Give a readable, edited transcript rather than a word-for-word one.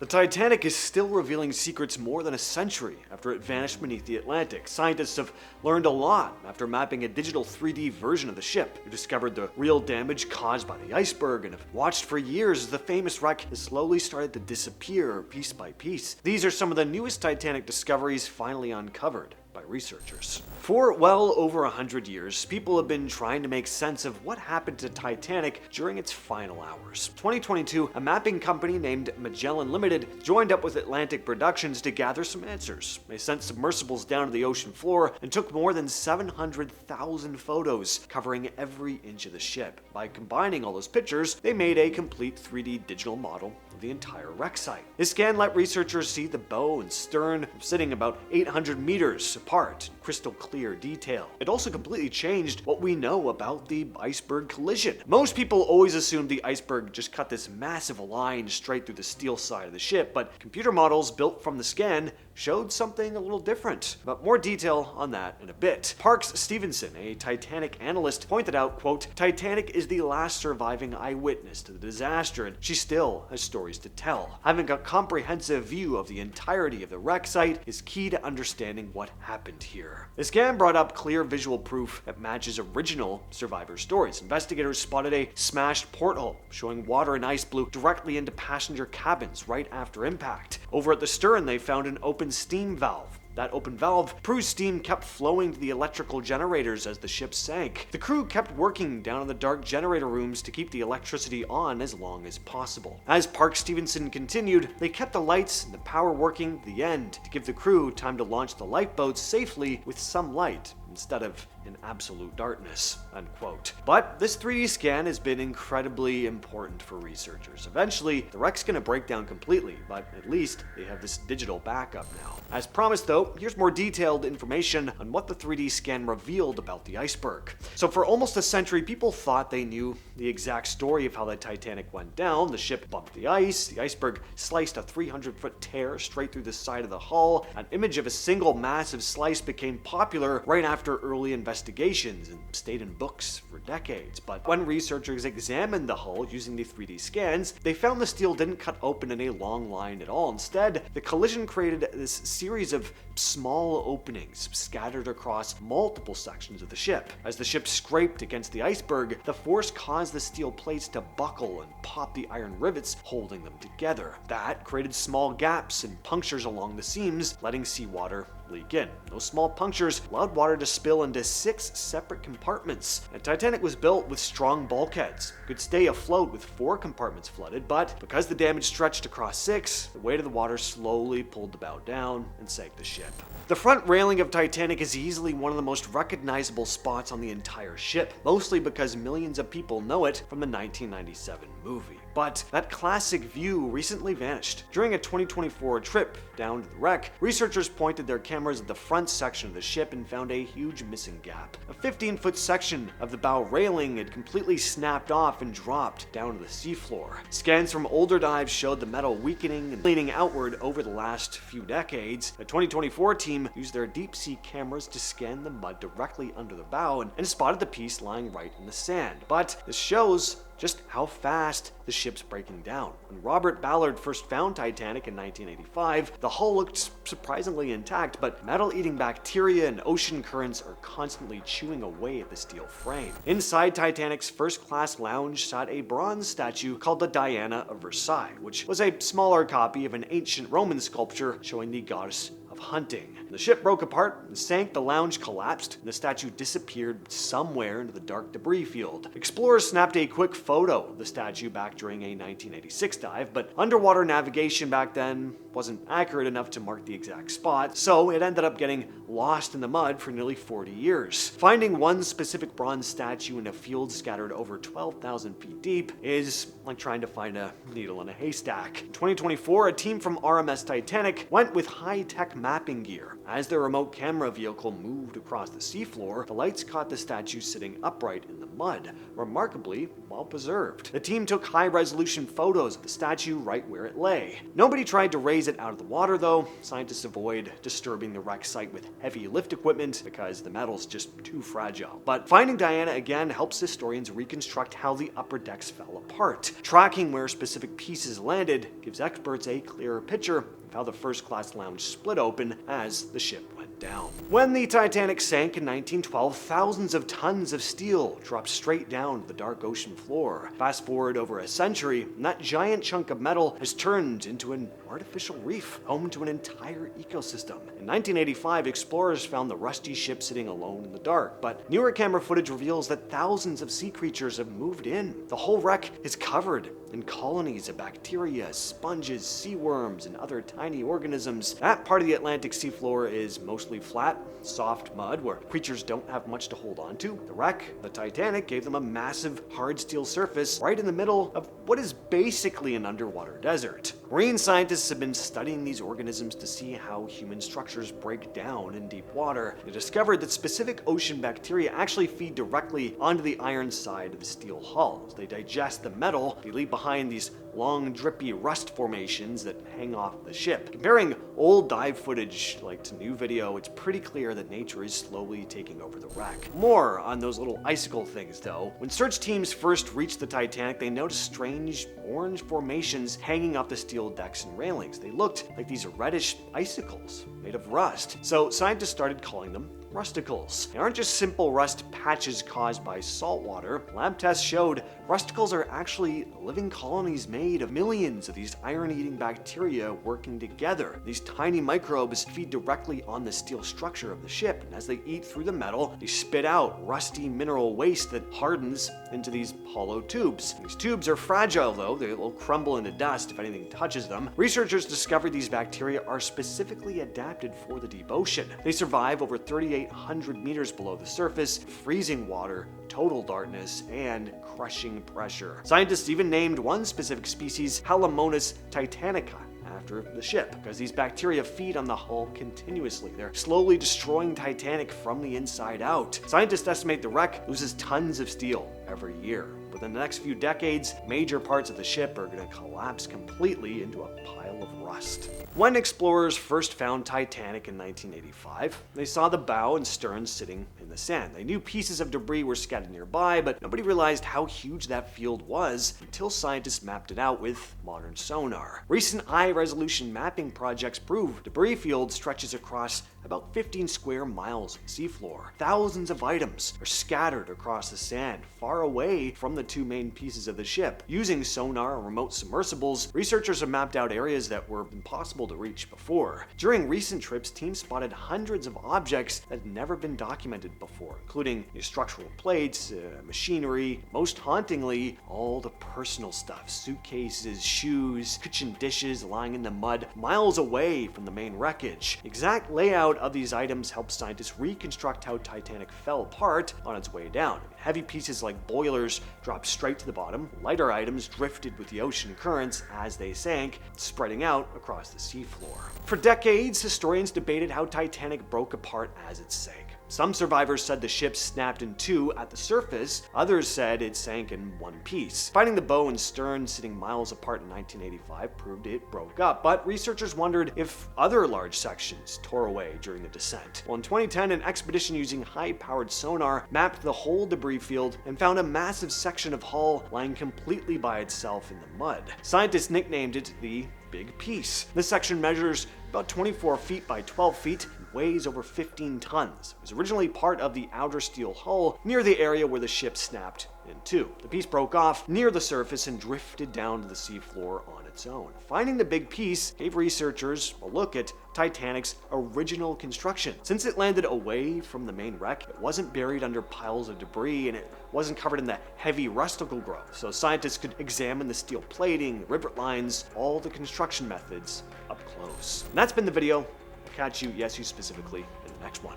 The Titanic is still revealing secrets more than a century after it vanished beneath the Atlantic. Scientists have learned a lot after mapping a digital 3D version of the ship. They discovered the real damage caused by the iceberg and have watched for years as the famous wreck has slowly started to disappear piece by piece. These are some of the newest Titanic discoveries finally uncovered by researchers. For well over 100 years, people have been trying to make sense of what happened to Titanic during its final hours. 2022, a mapping company named Magellan Limited joined up with Atlantic Productions to gather some answers. They sent submersibles down to the ocean floor and took more than 700,000 photos covering every inch of the ship. By combining all those pictures, they made a complete 3D digital model of the entire wreck site. This scan let researchers see the bow and stern sitting about 800 meters apart, crystal clear detail. It also completely changed what we know about the iceberg collision. Most people always assumed the iceberg just cut this massive line straight through the steel side of the ship, but computer models built from the scan showed something a little different. But more detail on that in a bit. Parks Stevenson, a Titanic analyst, pointed out, quote, "Titanic is the last surviving eyewitness to the disaster, and she still has stories to tell. Having a comprehensive view of the entirety of the wreck site is key to understanding what happened here." The scan brought up clear visual proof that matches original survivor stories. Investigators spotted a smashed porthole, showing water and ice blew directly into passenger cabins right after impact. Over at the stern, they found an open steam valve. That open valve proves steam kept flowing to the electrical generators as the ship sank. The crew kept working down in the dark generator rooms to keep the electricity on as long as possible. As Park Stevenson continued, they kept the lights and the power working to the end to give the crew time to launch the lifeboats safely with some light instead of in absolute darkness, unquote. But this 3D scan has been incredibly important for researchers. Eventually, the wreck's gonna break down completely, but at least they have this digital backup now. As promised though, here's more detailed information on what the 3D scan revealed about the iceberg. So for almost a century, people thought they knew the exact story of how the Titanic went down. The ship bumped the ice, the iceberg sliced a 300-foot tear straight through the side of the hull. An image of a single massive slice became popular right after early investigations and stayed in books for decades. But when researchers examined the hull using the 3D scans, they found the steel didn't cut open in a long line at all. Instead, the collision created this series of small openings scattered across multiple sections of the ship. As the ship scraped against the iceberg, the force caused the steel plates to buckle and pop the iron rivets holding them together. That created small gaps and punctures along the seams, letting seawater leak in. Those small punctures allowed water to spill into 6 separate compartments. The Titanic was built with strong bulkheads. It could stay afloat with 4 compartments flooded, but because the damage stretched across 6, the weight of the water slowly pulled the bow down and sank the ship. The front railing of Titanic is easily one of the most recognizable spots on the entire ship, mostly because millions of people know it from the 1997 movie. But that classic view recently vanished. During a 2024 trip down to the wreck, researchers pointed their cameras at the front section of the ship and found a huge missing gap. A 15-foot section of the bow railing had completely snapped off and dropped down to the seafloor. Scans from older dives showed the metal weakening and leaning outward over the last few decades. The 2024 team used their deep-sea cameras to scan the mud directly under the bow and spotted the piece lying right in the sand. But this shows just how fast the ship's breaking down. When Robert Ballard first found Titanic in 1985, the hull looked surprisingly intact, but metal-eating bacteria and ocean currents are constantly chewing away at the steel frame. Inside Titanic's first-class lounge sat a bronze statue called the Diana of Versailles, which was a smaller copy of an ancient Roman sculpture showing the goddess of hunting. The ship broke apart and sank, the lounge collapsed, and the statue disappeared somewhere into the dark debris field. Explorers snapped a quick photo of the statue back during a 1986 dive, but underwater navigation back then wasn't accurate enough to mark the exact spot, so it ended up getting lost in the mud for nearly 40 years. Finding one specific bronze statue in a field scattered over 12,000 feet deep is like trying to find a needle in a haystack. In 2024, a team from RMS Titanic went with high-tech mapping gear As their remote camera vehicle moved across the seafloor, the lights caught the statue sitting upright in the mud, remarkably well preserved. The team took high-resolution photos of the statue right where it lay. Nobody tried to raise it out of the water, though. Scientists avoid disturbing the wreck site with heavy lift equipment because the metal's just too fragile. But finding Diana again helps historians reconstruct how the upper decks fell apart. Tracking where specific pieces landed gives experts a clearer picture of how the first-class lounge split open as the ship went down. When the Titanic sank in 1912, thousands of tons of steel dropped straight down to the dark ocean floor. Fast forward over a century, and that giant chunk of metal has turned into an artificial reef, home to an entire ecosystem. In 1985, explorers found the rusty ship sitting alone in the dark, but newer camera footage reveals that thousands of sea creatures have moved in. The whole wreck is covered in colonies of bacteria, sponges, sea worms, and other tiny organisms. That part of the Atlantic seafloor is mostly flat, soft mud where creatures don't have much to hold on to. The wreck, the Titanic, gave them a massive hard steel surface right in the middle of what is basically an underwater desert. Marine scientists have been studying these organisms to see how human structures break down in deep water. They discovered that specific ocean bacteria actually feed directly onto the iron side of the steel hull. As they digest the metal, they leave behind these long, drippy rust formations that hang off the ship. Comparing old dive footage to new video, it's pretty clear that nature is slowly taking over the wreck. More on those little icicle things, though. When search teams first reached the Titanic, they noticed strange orange formations hanging off the steel decks and railings. They looked like these reddish icicles made of rust. So scientists started calling them Rusticles. They aren't just simple rust patches caused by salt water. Lab tests showed Rusticles are actually living colonies made of millions of these iron-eating bacteria working together. These tiny microbes feed directly on the steel structure of the ship, and as they eat through the metal, they spit out rusty mineral waste that hardens into these hollow tubes. These tubes are fragile, though. They'll crumble into dust if anything touches them. Researchers discovered these bacteria are specifically adapted for the deep ocean. They survive over 3,800 meters below the surface, freezing water, total darkness, and crushing pressure. Scientists even named one specific species Halomonas titanica after the ship, because these bacteria feed on the hull continuously. They're slowly destroying Titanic from the inside out. Scientists estimate the wreck loses tons of steel every year. Within the next few decades, major parts of the ship are going to collapse completely into a pile of rust. When explorers first found Titanic in 1985, they saw the bow and stern sitting in the sand. They knew pieces of debris were scattered nearby, but nobody realized how huge that field was until scientists mapped it out with modern sonar. Recent high-resolution mapping projects prove debris field stretches across about 15 square miles of seafloor. Thousands of items are scattered across the sand, far away from the two main pieces of the ship. Using sonar and remote submersibles, researchers have mapped out areas that were impossible to reach before. During recent trips, teams spotted hundreds of objects that had never been documented before, including structural plates, machinery, most hauntingly, all the personal stuff, suitcases, shoes, kitchen dishes lying in the mud miles away from the main wreckage. Exact layout of these items helped scientists reconstruct how Titanic fell apart on its way down. Heavy pieces like boilers dropped straight to the bottom. Lighter items drifted with the ocean currents as they sank, spreading out across the seafloor. For decades, historians debated how Titanic broke apart as it sank. Some survivors said the ship snapped in two at the surface. Others said it sank in one piece. Finding the bow and stern sitting miles apart in 1985 proved it broke up, but researchers wondered if other large sections tore away during the descent. Well, in 2010, an expedition using high-powered sonar mapped the whole debris field and found a massive section of hull lying completely by itself in the mud. Scientists nicknamed it the Big Piece. This section measures about 24 feet by 12 feet and weighs over 15 tons. It was originally part of the outer steel hull near the area where the ship snapped in two. The piece broke off near the surface and drifted down to the seafloor on its own. Finding the big piece gave researchers a look at Titanic's original construction. Since it landed away from the main wreck, it wasn't buried under piles of debris and it wasn't covered in the heavy rusticle growth, so scientists could examine the steel plating, rivet lines, all the construction methods up close. And that's been the video. I'll catch you, yes, you specifically, in the next one.